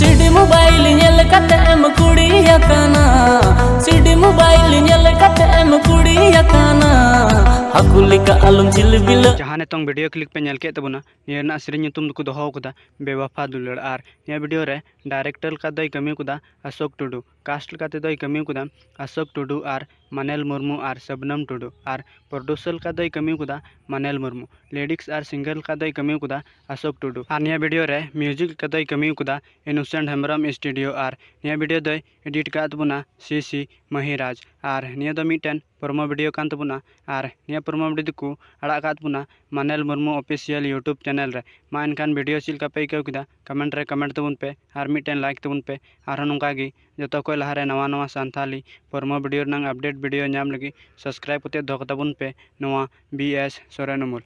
CD mobile nail कते M कुड़ी यकाना CD mobile nail कते एम कुड़ी यकाना हकुलिका आलम चिलबिल जहां नितोंग वीडियो क्लिक पे नेल के तबना नियरना सिरिन ᱧᱩᱛᱩᱢ दुको दोहो कदा बेवफा दुलड़ आर निया वीडियो रे डायरेक्टर का दई कमी कुदा अशोक टुडू कास्ट का दई कमी कुदा अशोक टुडू आर मानेल मुर्मू आर सबनम टुडू आर प्रोड्यूसर का दई कमी कुदा मानेल मुर्मू लिरिक्स आर सिंगल का दई कमी कुदा अशोक टुडू आर निया वीडियो रे म्यूजिक का दई कमी कुदा इनोसेंट हेम्ब्रम स्टूडियो आर निया वीडियो दई एडिट का तबना सीसी महिराज आर निया दो मिटन प्रोमो वीडियो कान तबना आर निया प्रोमो वीडियो को अड़ा का तबना Manel Murmu official YouTube channel रे मा एनखान वीडियो चिलका पे आइकाव किदा कमेंट रे कमेंट तबन पे आर मिटन लाइक तबन पे आर नोंका गी जतो को लहारे नवा नवा सांथाली प्रोमो वीडियो नंग अपडेट वीडियो नाम लगी सब्सक्राइब कते दोक तबन पे नवा बीएस सोरेन उमुल।